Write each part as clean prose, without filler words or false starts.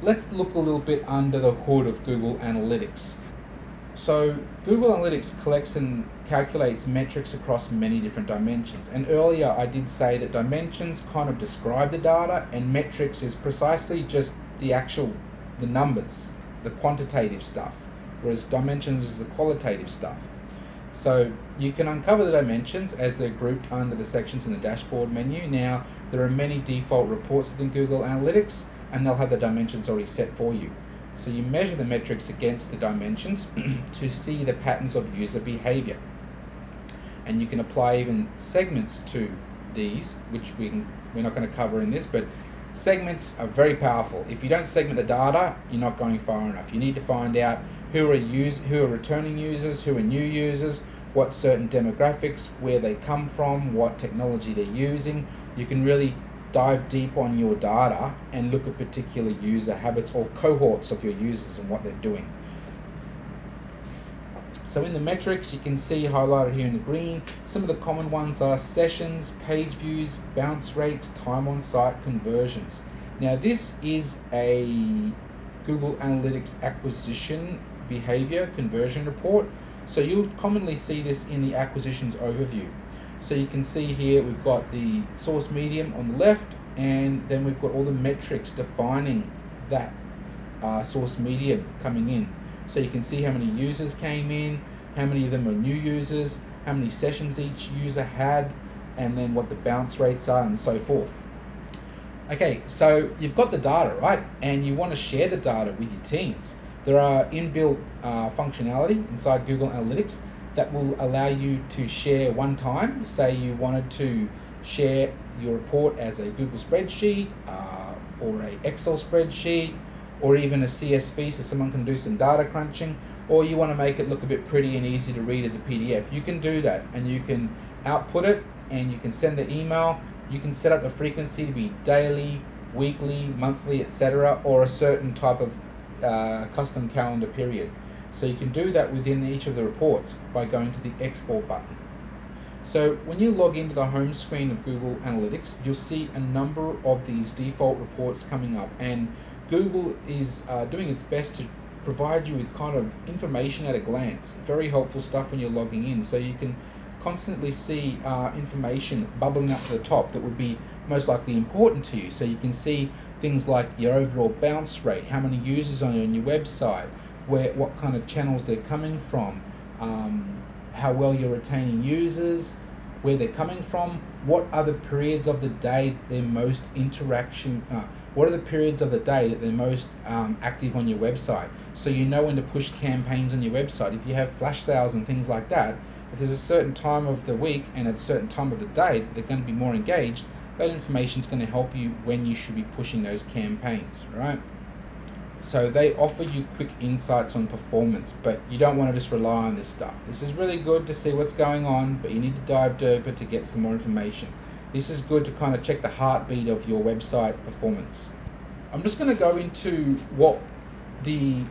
let's look a little bit under the hood of Google Analytics. So Google Analytics collects and calculates metrics across many different dimensions. And earlier I did say that dimensions kind of describe the data, and metrics is precisely just the numbers, the quantitative stuff, whereas dimensions is the qualitative stuff. So you can uncover the dimensions as they're grouped under the sections in the dashboard menu. Now, there are many default reports within Google Analytics, and they'll have the dimensions already set for you. So you measure the metrics against the dimensions to see the patterns of user behavior. And you can apply even segments to these, which we're not going to cover in this, but segments are very powerful. If you don't segment the data, you're not going far enough. You need to find out who are returning users, who are new users, what certain demographics, where they come from, what technology they're using. You can really dive deep on your data and look at particular user habits or cohorts of your users and what they're doing. So in the metrics, you can see highlighted here in the green, some of the common ones are sessions, page views, bounce rates, time on site, conversions. Now this is a Google Analytics acquisition behavior conversion report. So you'll commonly see this in the acquisitions overview. So you can see here we've got the source medium on the left, and then we've got all the metrics defining that source medium coming in. So you can see how many users came in, how many of them are new users, how many sessions each user had, and then what the bounce rates are and so forth. Okay, so you've got the data, right? And you want to share the data with your teams. There are inbuilt functionality inside Google Analytics that will allow you to share one time. Say you wanted to share your report as a Google spreadsheet or a Excel spreadsheet, or even a CSV so someone can do some data crunching, or you want to make it look a bit pretty and easy to read as a PDF. You can do that, and you can output it, and you can send the email. You can set up the frequency to be daily, weekly, monthly, etc., or a certain type of custom calendar period. So you can do that within each of the reports by going to the export button. So when you log into the home screen of Google Analytics, you'll see a number of these default reports coming up, and Google is doing its best to provide you with kind of information at a glance. Very helpful stuff when you're logging in, so you can constantly see information bubbling up to the top that would be most likely important to you. So you can see things like your overall bounce rate, how many users are on your website, what kind of channels they're coming from, how well you're retaining users, where they're coming from, what are the periods of the day they're most what are the periods of the day that they're most active on your website. So you know when to push campaigns on your website. If you have flash sales and things like that, if there's a certain time of the week and at a certain time of the day they're going to be more engaged, that information is going to help you when you should be pushing those campaigns, right? So they offer you quick insights on performance, but you don't want to just rely on this stuff. This is really good to see what's going on, but you need to dive deeper to get some more information. This is good to kind of check the heartbeat of your website performance. I'm just going to go into what the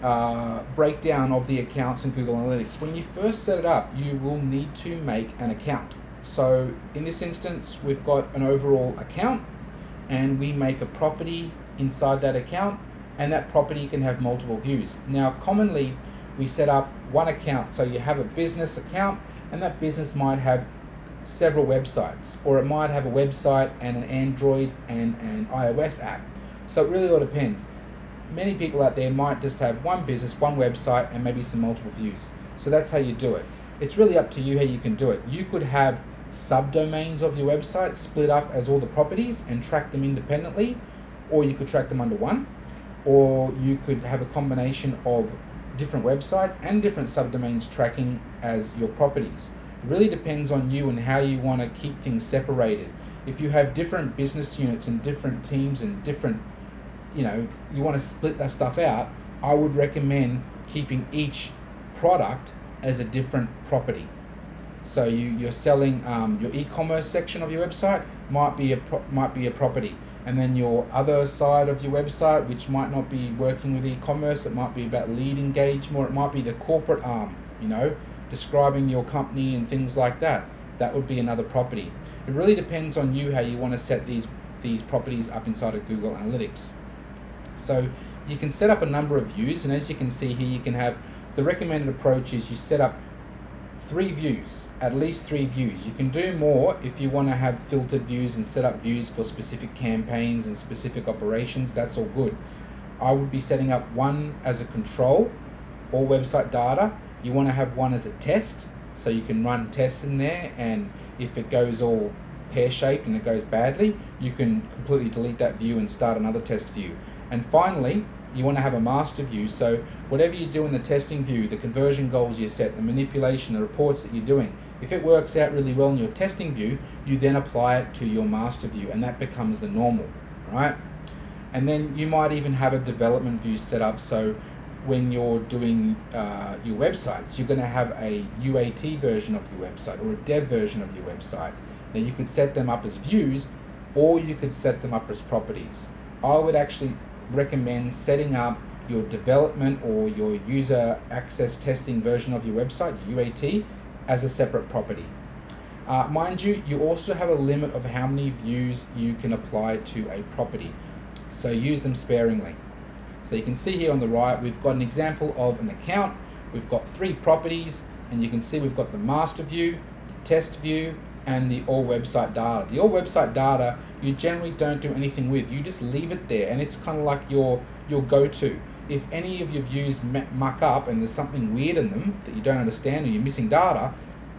breakdown of the accounts in Google Analytics. When you first set it up, you will need to make an account. So in this instance, we've got an overall account, and we make a property inside that account, and that property can have multiple views. Now, commonly, we set up one account. So you have a business account, and that business might have several websites, or it might have a website and an Android and an iOS app. So it really all depends. Many people out there might just have one business, one website, and maybe some multiple views. So that's how you do it. It's really up to you how you can do it. You could have subdomains of your website split up as all the properties and track them independently, or you could track them under one, or you could have a combination of different websites and different subdomains tracking as your properties. It really depends on you and how you want to keep things separated. If you have different business units and different teams and different, you want to split that stuff out, I would recommend keeping each product as a different property. So you're selling your e-commerce section of your website might be a property, and then your other side of your website, which might not be working with e-commerce, it might be about lead engagement, or it might be the corporate arm, describing your company and things like that. That would be another property. It really depends on you how you want to set these properties up inside of Google Analytics. So you can set up a number of views, and as you can see here, you can have, the recommended approach is you set up 3 views, at least 3 views. You can do more if you want to have filtered views and set up views for specific campaigns and specific operations. That's all good. I would be setting up one as a control, all website data. You want to have one as a test, so you can run tests in there, and if it goes all pear-shaped and it goes badly, you can completely delete that view and start another test view. And finally, you want to have a master view, so whatever you do in the testing view, the conversion goals you set, the manipulation, the reports that you're doing, if it works out really well in your testing view, you then apply it to your master view, and that becomes the normal, right? And then you might even have a development view set up, so when you're doing your websites, you're going to have a UAT version of your website or a dev version of your website. Now you could set them up as views, or you could set them up as properties. I would actually recommend setting up your development or your user access testing version of your website, UAT, as a separate property. Mind you, you also have a limit of how many views you can apply to a property, so use them sparingly. So you can see here on the right, we've got an example of an account. We've got 3 properties, and you can see we've got the master view, the test view, and the all website data. The all website data, you generally don't do anything with. You just leave it there, and it's kind of like your go-to. If any of your views muck up and there's something weird in them that you don't understand, or you're missing data,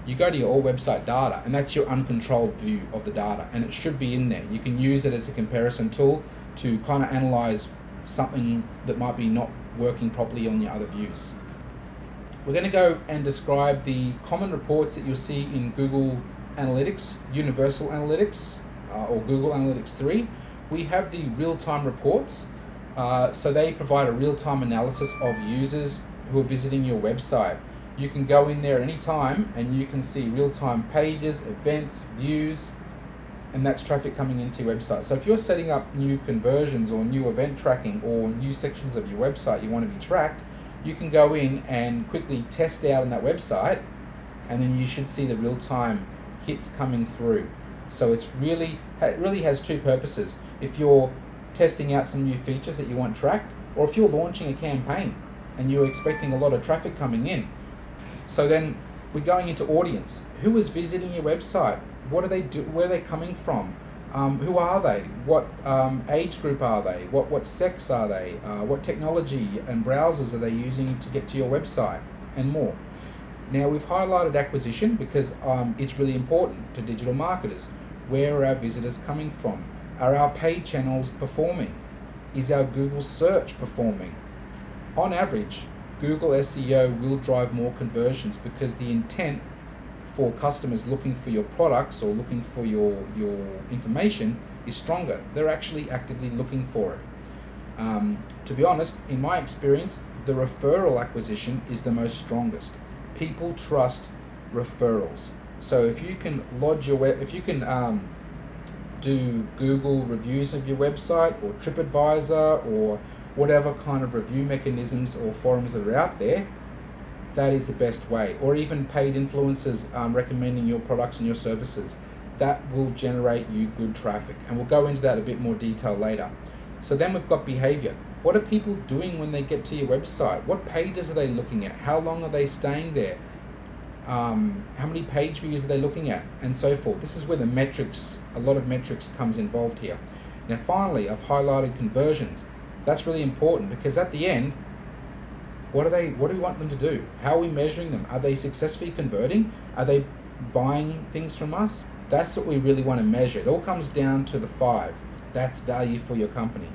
you go to your all website data, and that's your uncontrolled view of the data, and it should be in there. You can use it as a comparison tool to kind of analyze something that might be not working properly on your other views. We're going to go and describe the common reports that you'll see in Google Analytics, Universal Analytics, or Google Analytics 3. We have the real-time reports, so they provide a real-time analysis of users who are visiting your website. You can go in there at any time and you can see real-time pages, events, views, and that's traffic coming into your website. So if you're setting up new conversions or new event tracking or new sections of your website you want to be tracked, you can go in and quickly test out on that website, and then you should see the real-time hits coming through. So it really has 2 purposes. If you're testing out some new features that you want tracked, or if you're launching a campaign and you're expecting a lot of traffic coming in. So then we're going into audience. Who is visiting your website? What do they do? Where are they coming from? Who are they? What age group are they? What sex are they? What technology and browsers are they using to get to your website? And more. Now we've highlighted acquisition because it's really important to digital marketers. Where are our visitors coming from? Are our paid channels performing? Is our Google search performing? On average, Google SEO will drive more conversions because the intent for customers looking for your products or looking for your information is stronger. They're actually actively looking for it. To be honest, in my experience, the referral acquisition is the most strongest. People trust referrals. So if you can do Google reviews of your website or TripAdvisor or whatever kind of review mechanisms or forums that are out there, that is the best way. Or even paid influencers recommending your products and your services. That will generate you good traffic. And we'll go into that in a bit more detail later. So then we've got behavior. What are people doing when they get to your website? What pages are they looking at? How long are they staying there? How many page views are they looking at? And so forth. This is where the metrics, a lot of metrics comes involved here. Now finally, I've highlighted conversions. That's really important because at the end, what do we want them to do? How are we measuring them? Are they successfully converting? Are they buying things from us? That's what we really want to measure. It all comes down to the 5. That's value for your company.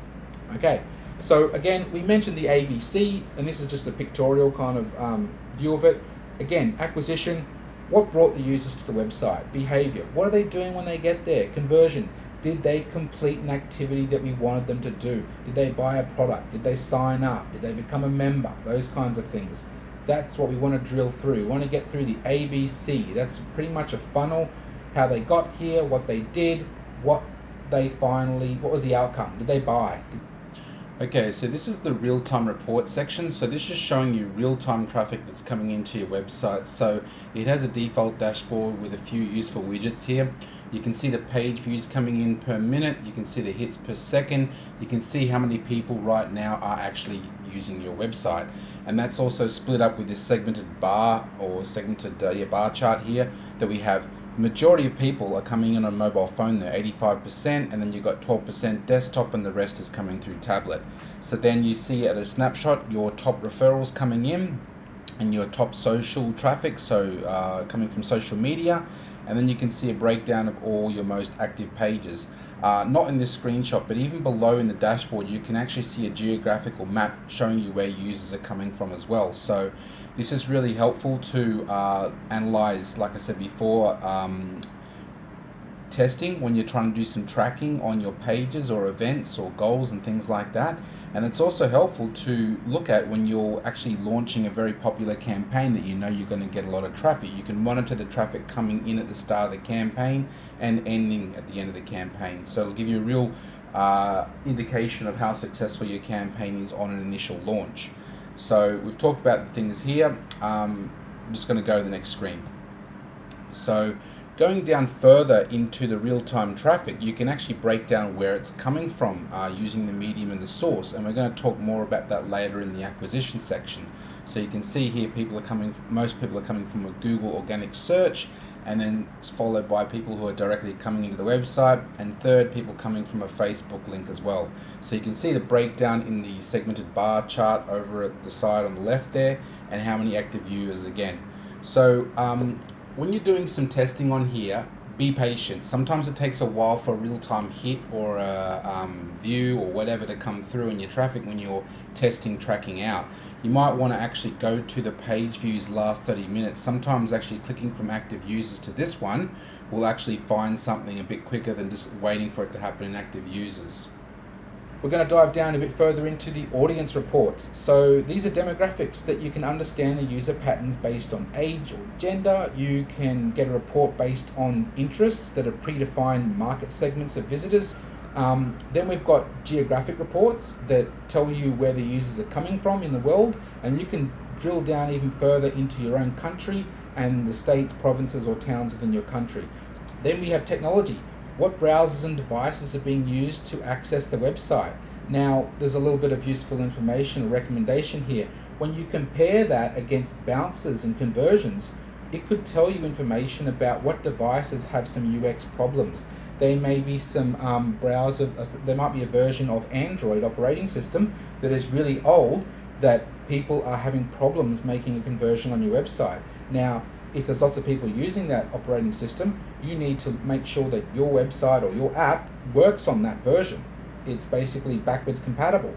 Okay, so again, we mentioned the ABC, and this is just a pictorial kind of view of it. Again, acquisition, what brought the users to the website? Behavior, what are they doing when they get there? Conversion, did they complete an activity that we wanted them to do? Did they buy a product? Did they sign up? Did they become a member? Those kinds of things. That's what we want to drill through. We want to get through the ABC. That's pretty much a funnel, how they got here, what they did, what was the outcome? Did they buy? Okay, so this is the real-time report section. So this is showing you real-time traffic that's coming into your website. So it has a default dashboard with a few useful widgets here. You can see the page views coming in per minute. You can see the hits per second. You can see how many people right now are actually using your website. And that's also split up with this segmented bar or segmented bar chart here that we have. Majority of people are coming in on a mobile phone there, 85%, and then you've got 12% desktop, and the rest is coming through tablet. So then you see at a snapshot your top referrals coming in and your top social traffic, so coming from social media, and then you can see a breakdown of all your most active pages. Not in this screenshot, but even below in the dashboard, you can actually see a geographical map showing you where users are coming from as well. So this is really helpful to analyze, like I said before, testing when you're trying to do some tracking on your pages or events or goals and things like that. And it's also helpful to look at when you're actually launching a very popular campaign that you know you're going to get a lot of traffic. You can monitor the traffic coming in at the start of the campaign and ending at the end of the campaign. So it'll give you a real indication of how successful your campaign is on an initial launch. So we've talked about the things here. I'm just going to go to the next screen. So going down further into the real-time traffic, you can actually break down where it's coming from using the medium and the source, and we're going to talk more about that later in the acquisition section. So you can see here most people are coming from a Google organic search, and then it's followed by people who are directly coming into the website, and third, people coming from a Facebook link as well. So you can see the breakdown in the segmented bar chart over at the side on the left there, and how many active users again. So when you're doing some testing on here, be patient. Sometimes it takes a while for a real-time hit or a view or whatever to come through in your traffic when you're tracking out. You might want to actually go to the page views last 30 minutes. Sometimes actually clicking from active users to this one will actually find something a bit quicker than just waiting for it to happen in active users. We're going to dive down a bit further into the audience reports. So these are demographics that you can understand the user patterns based on age or gender. You can get a report based on interests that are predefined market segments of visitors. Then we've got geographic reports that tell you where the users are coming from in the world, and you can drill down even further into your own country and the states, provinces or towns within your country. Then we have technology. What browsers and devices are being used to access the website? Now, there's a little bit of useful information or recommendation here. When you compare that against bounces and conversions, it could tell you information about what devices have some UX problems. There may be some there might be a version of Android operating system that is really old that people are having problems making a conversion on your website. Now, if there's lots of people using that operating system, you need to make sure that your website or your app works on that version. It's basically backwards compatible.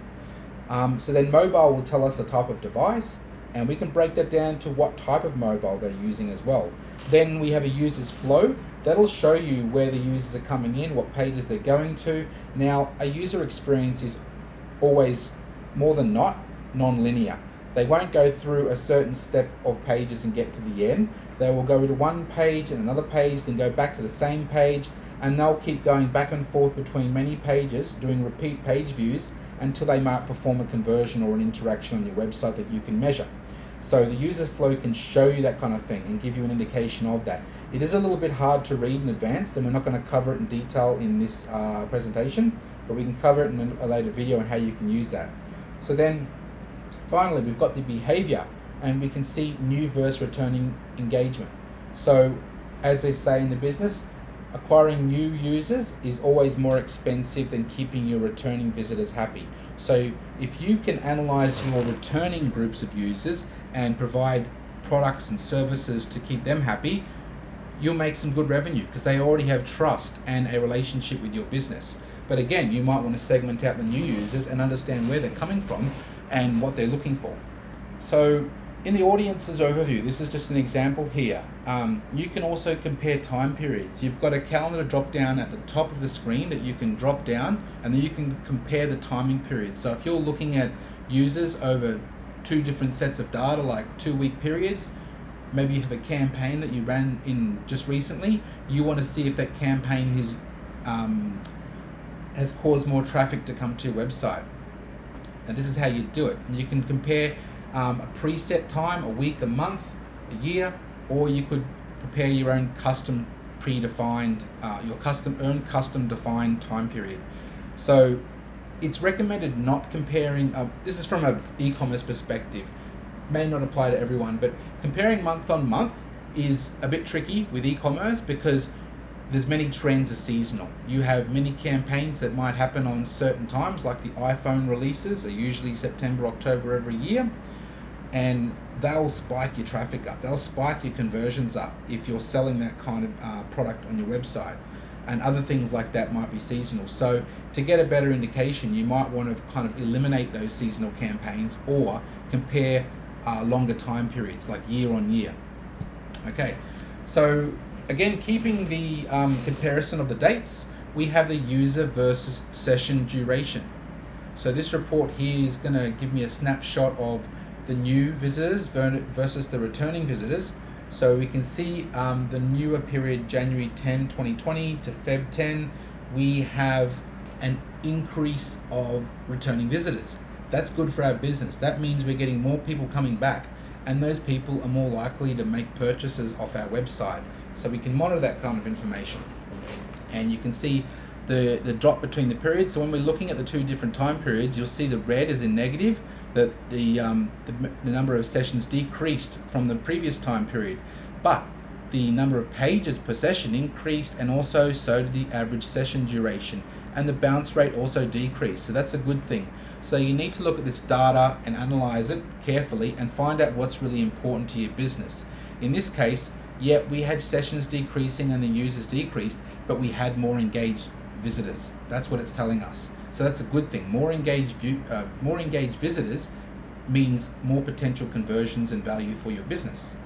So then mobile will tell us the type of device, and we can break that down to what type of mobile they're using as well. Then we have a user's flow. That'll show you where the users are coming in, what pages they're going to. Now, a user experience is always, more than not, non-linear. They won't go through a certain step of pages and get to the end. They will go to one page and another page, then go back to the same page, and they'll keep going back and forth between many pages, doing repeat page views until they might perform a conversion or an interaction on your website that you can measure. So the user flow can show you that kind of thing and give you an indication of that. It is a little bit hard to read in advance, and we're not going to cover it in detail in this presentation, but we can cover it in a later video on how you can use that. So then finally, we've got the behavior, and we can see new versus returning engagement. So as they say in the business, acquiring new users is always more expensive than keeping your returning visitors happy. So if you can analyze your returning groups of users and provide products and services to keep them happy, you'll make some good revenue because they already have trust and a relationship with your business. But again, you might want to segment out the new users and understand where they're coming from and what they're looking for. So in the audiences overview, this is just an example here. You can also compare time periods. You've got a calendar drop down at the top of the screen that you can drop down, and then you can compare the timing periods. So if you're looking at users over two different sets of data, like 2-week periods, maybe you have a campaign that you ran in just recently, you want to see if that campaign has caused more traffic to come to your website. And this is how you do it. And you can compare a preset time, a week, a month, a year, or you could prepare your own custom predefined, your custom defined time period. So it's recommended not comparing, this is from an e-commerce perspective, may not apply to everyone, but comparing month on month is a bit tricky with e-commerce because there's many trends are seasonal. You have many campaigns that might happen on certain times, like the iPhone releases are usually September, October every year, and they'll spike your traffic up. They'll spike your conversions up if you're selling that kind of product on your website. And other things like that might be seasonal. So to get a better indication, you might want to kind of eliminate those seasonal campaigns or compare longer time periods, like year on year. Okay, so again, keeping the comparison of the dates, we have the user versus session duration. So this report here is going to give me a snapshot of the new visitors versus the returning visitors. So we can see the newer period, January 10, 2020 to Feb 10, we have an increase of returning visitors. That's good for our business. That means we're getting more people coming back, and those people are more likely to make purchases off our website. So we can monitor that kind of information. And you can see the drop between the periods. So when we're looking at the two different time periods, you'll see the red is in negative, that the number of sessions decreased from the previous time period, but the number of pages per session increased, and also so did the average session duration, and the bounce rate also decreased. So that's a good thing. So you need to look at this data and analyze it carefully and find out what's really important to your business. In this case, yeah, we had sessions decreasing and the users decreased, but we had more engaged visitors. That's what it's telling us. So that's a good thing. More engaged visitors means more potential conversions and value for your business.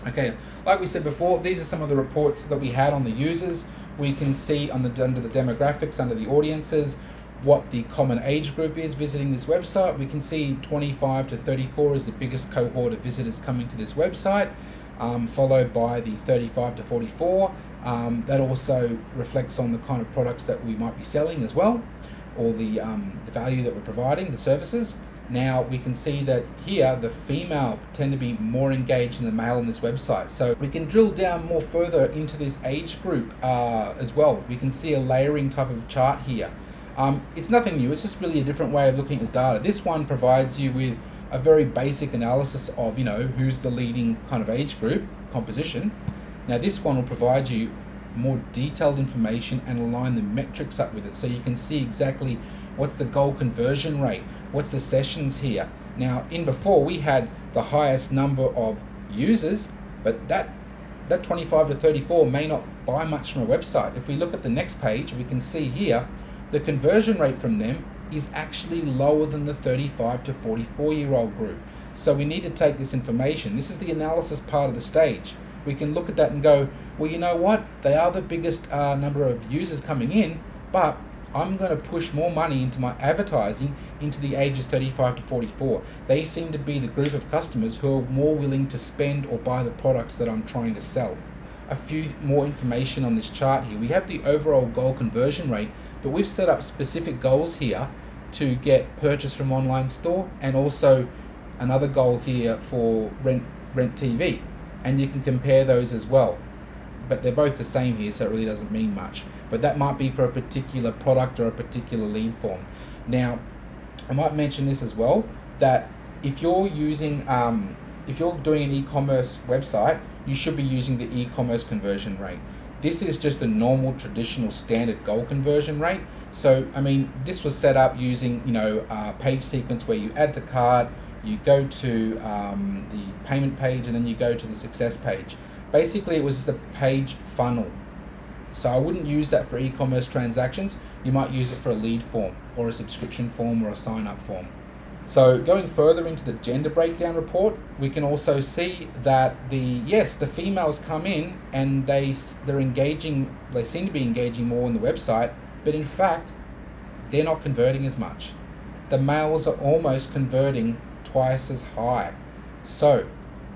Okay, like we said before, these are some of the reports that we had on the users. We can see under the demographics, under the audiences, what the common age group is visiting this website. We can see 25 to 34 is the biggest cohort of visitors coming to this website, followed by the 35 to 44. That also reflects on the kind of products that we might be selling as well, or the value that we're providing, the services. Now we can see that here the female tend to be more engaged than the male on this website. So we can drill down more further into this age group as well. We can see a layering type of chart here. It's nothing new, it's just really a different way of looking at data. This one provides you with a very basic analysis of, who's the leading kind of age group composition. Now this one will provide you more detailed information and align the metrics up with it, so you can see exactly what's the goal conversion rate, what's the sessions here. Now in before we had the highest number of users, but that 25 to 34 may not buy much from a website. If we look at the next page, we can see here the conversion rate from them is actually lower than the 35 to 44-year-old group. So we need to take this information. This is the analysis part of the stage. We can look at that and go, well, you know what? They are the biggest number of users coming in, but I'm going to push more money into my advertising into the ages 35 to 44. They seem to be the group of customers who are more willing to spend or buy the products that I'm trying to sell. A few more information on this chart here. We have the overall goal conversion rate, but we've set up specific goals here to get purchase from online store, and also another goal here for rent TV, and you can compare those as well. But they're both the same here, so it really doesn't mean much. But that might be for a particular product or a particular lead form. Now, I might mention this as well, that if you're using, if you're doing an e-commerce website, you should be using the e-commerce conversion rate. This is just the normal, traditional, standard goal conversion rate. So, I mean, this was set up using, a page sequence where you add to cart, you go to the payment page, and then you go to the success page. Basically, it was the page funnel. So I wouldn't use that for e-commerce transactions. You might use it for a lead form or a subscription form or a sign-up form. So going further into the gender breakdown report, we can also see that the females come in and they're engaging, they seem to be engaging more on the website, but in fact, they're not converting as much. The males are almost converting twice as high. So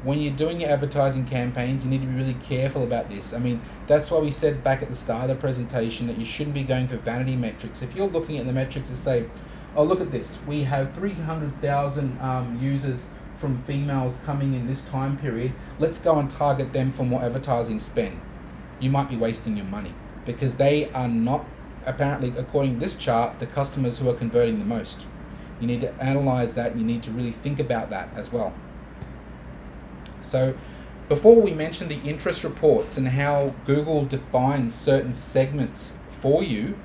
when you're doing your advertising campaigns, you need to be really careful about this. I mean, that's why we said back at the start of the presentation that you shouldn't be going for vanity metrics. If you're looking at the metrics to say, oh, look at this, we have 300,000 users from females coming in this time period, let's go and target them for more advertising spend. you might be wasting your money, because they are not, apparently according to this chart, the customers who are converting the most. You need to analyze that, and you need to really think about that as well. So before we mention the interest reports and how Google defines certain segments for you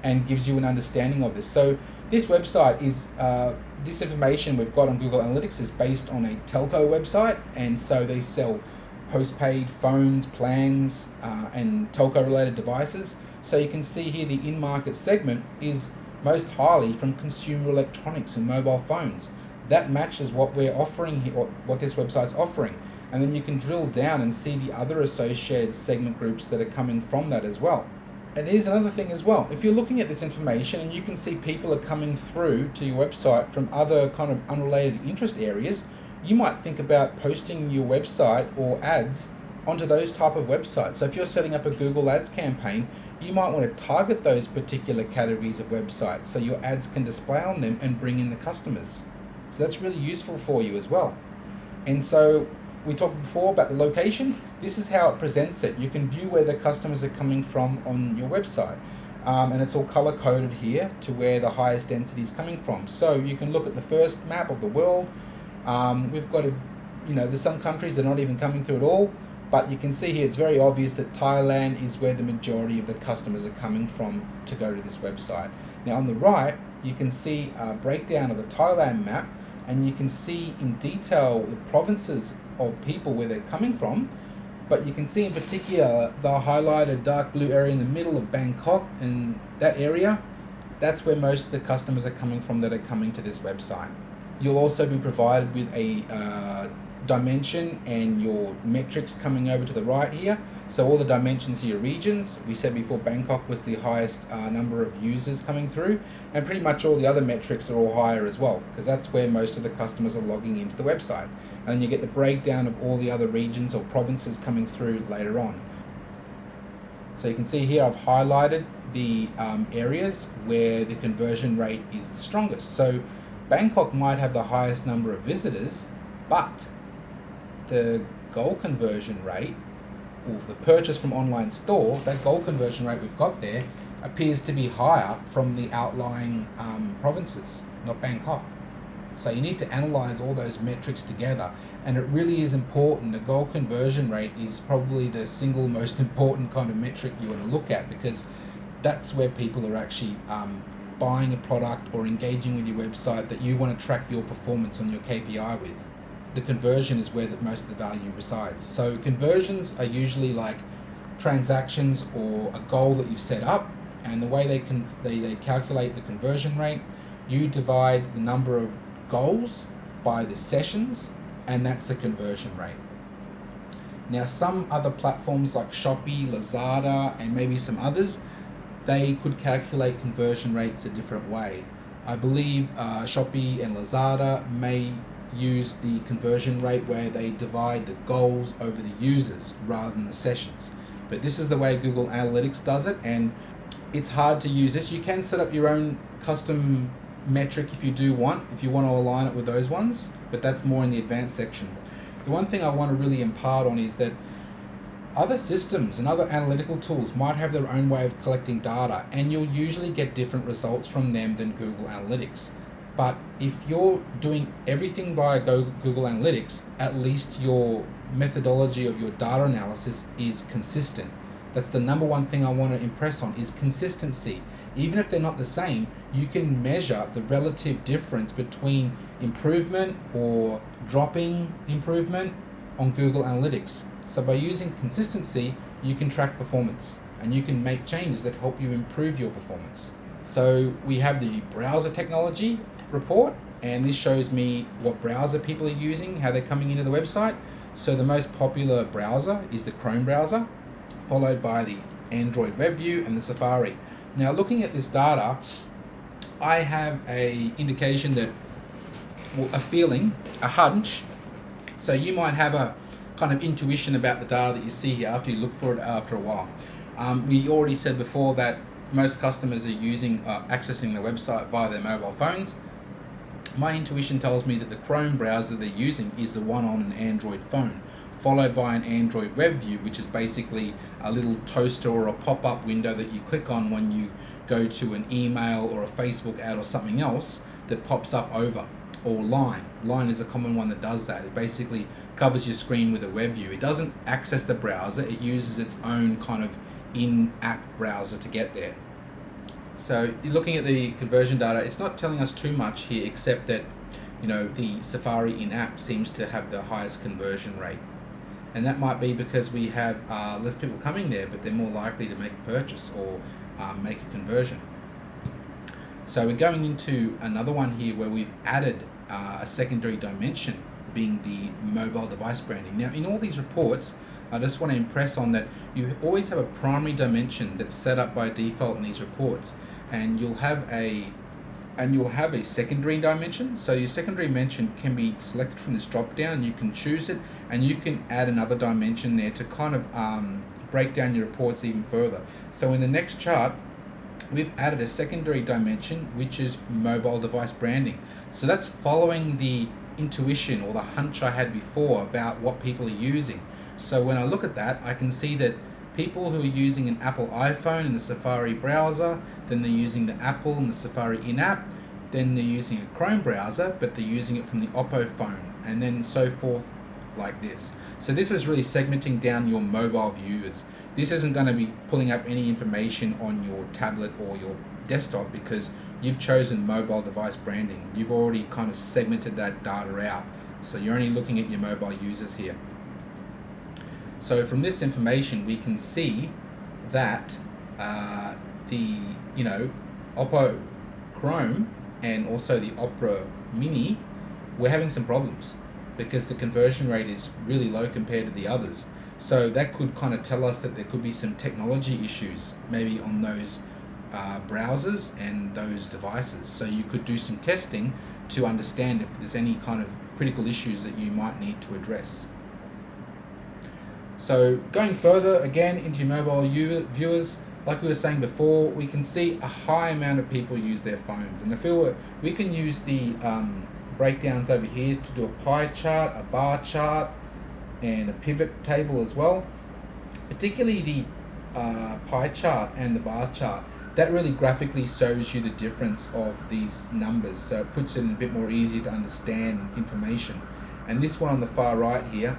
and gives you an understanding of this. So this website is, this information we've got on Google Analytics is based on a telco website, and so they sell postpaid phones, plans, and telco related devices. So you can see here the in-market segment is most highly from consumer electronics and mobile phones. That matches what we're offering here, what this website's offering. And then you can drill down and see the other associated segment groups that are coming from that as well. And here's another thing as well. If you're looking at this information and you can see people are coming through to your website from other kind of unrelated interest areas, you might think about posting your website or ads onto those type of websites. So if you're setting up a Google Ads campaign, you might want to target those particular categories of websites so your ads can display on them and bring in the customers. So that's really useful for you as well. And so we talked before about the location. This is how it presents it. You can view where the customers are coming from on your website. And it's all color coded here to where the highest density is coming from. So you can look at the first map of the world. We've got there's some countries that are not even coming through at all, but you can see here it's very obvious that Thailand is where the majority of the customers are coming from to go to this website. Now on the right, you can see a breakdown of the Thailand map, and you can see in detail the provinces of people where they're coming from. But you can see in particular the highlighted dark blue area in the middle of Bangkok, and that area, that's where most of the customers are coming from that are coming to this website. You'll also be provided with a dimension and your metrics coming over to the right here. So all the dimensions of your regions. We said before Bangkok was the highest number of users coming through, and pretty much all the other metrics are all higher as well, because that's where most of the customers are logging into the website. And you get the breakdown of all the other regions or provinces coming through later on. So you can see here I've highlighted the areas where the conversion rate is the strongest. So Bangkok might have the highest number of visitors, but the goal conversion rate, or the purchase from online store, that goal conversion rate we've got there appears to be higher from the outlying provinces, not Bangkok. So you need to analyze all those metrics together, and it really is important. The goal conversion rate is probably the single most important kind of metric you want to look at, because that's where people are actually buying a product or engaging with your website that you want to track your performance on your KPI with. The conversion is where most of the value resides. So conversions are usually like transactions or a goal that you've set up, and the way they calculate the conversion rate, you divide the number of goals by the sessions, and that's the conversion rate. Now some other platforms like Shopee, Lazada, and maybe some others, they could calculate conversion rates a different way. I believe Shopee and Lazada may use the conversion rate where they divide the goals over the users rather than the sessions. But this is the way Google Analytics does it, and it's hard to use this. You can set up your own custom metric if you want to align it with those ones, but that's more in the advanced section. The one thing I want to really impart on is that other systems and other analytical tools might have their own way of collecting data, and you'll usually get different results from them than Google Analytics. But if you're doing everything via Google Analytics, at least your methodology of your data analysis is consistent. That's the number one thing I want to impress on, is consistency. Even if they're not the same, you can measure the relative difference between improvement or dropping improvement on Google Analytics. So by using consistency, you can track performance, and you can make changes that help you improve your performance. So we have the browser technology report, and this shows me what browser people are using, how they're coming into the website. So the most popular browser is the Chrome browser, followed by the Android WebView and the Safari. Now looking at this data, I have a indication that, a feeling, a hunch. So you might have a kind of intuition about the data that you see here after you look for it after a while. We already said before that most customers are accessing the website via their mobile phones. My intuition tells me that the Chrome browser they're using is the one on an Android phone, followed by an Android web view, which is basically a little toaster or a pop-up window that you click on when you go to an email or a Facebook ad or something else that pops up over. Or Line. Line is a common one that does that. It basically covers your screen with a web view. It doesn't access the browser, it uses its own kind of in-app browser to get there. So you're looking at the conversion data, it's not telling us too much here except that the Safari in-app seems to have the highest conversion rate. And that might be because we have less people coming there, but they're more likely to make a purchase or make a conversion. So we're going into another one here where we've added a secondary dimension, being the mobile device branding. Now, in all these reports, I just want to impress on that you always have a primary dimension that's set up by default in these reports, and you'll have a secondary dimension. So your secondary dimension can be selected from this drop down. You can choose it, and you can add another dimension there to kind of break down your reports even further. So in the next chart, we've added a secondary dimension, which is mobile device branding. So that's following the intuition or the hunch I had before about what people are using. So when I look at that, I can see that people who are using an Apple iPhone in the Safari browser, then they're using the Apple and the Safari in-app, then they're using a Chrome browser, but they're using it from the Oppo phone, and then so forth like this. So this is really segmenting down your mobile viewers. This isn't going to be pulling up any information on your tablet or your desktop because you've chosen mobile device branding. You've already kind of segmented that data out. So you're only looking at your mobile users here. So from this information, we can see that the Oppo Chrome and also the Opera Mini, we're having some problems because the conversion rate is really low compared to the others. So that could kind of tell us that there could be some technology issues maybe on those browsers and those devices. So you could do some testing to understand if there's any kind of critical issues that you might need to address. So going further again into your mobile viewers, like we were saying before, we can see a high amount of people use their phones, and I feel we can use the breakdowns over here to do a pie chart, a bar chart, and a pivot table as well. Particularly the pie chart and the bar chart, that really graphically shows you the difference of these numbers, so it puts it in a bit more easy to understand information. And this one on the far right here,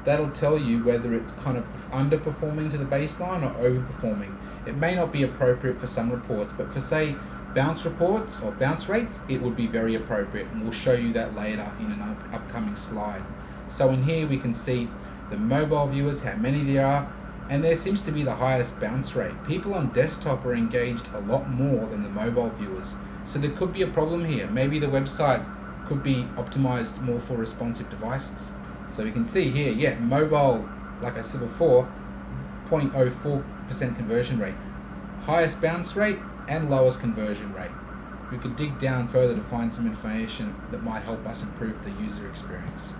that'll tell you whether it's kind of underperforming to the baseline or overperforming. It may not be appropriate for some reports, but for say bounce reports or bounce rates, it would be very appropriate, and we'll show you that later in an upcoming slide. So in here we can see the mobile viewers, how many there are, and there seems to be the highest bounce rate. People on desktop are engaged a lot more than the mobile viewers. So there could be a problem here. Maybe the website could be optimized more for responsive devices. So we can see here, mobile, like I said before, 0.04% conversion rate. Highest bounce rate and lowest conversion rate. We could dig down further to find some information that might help us improve the user experience.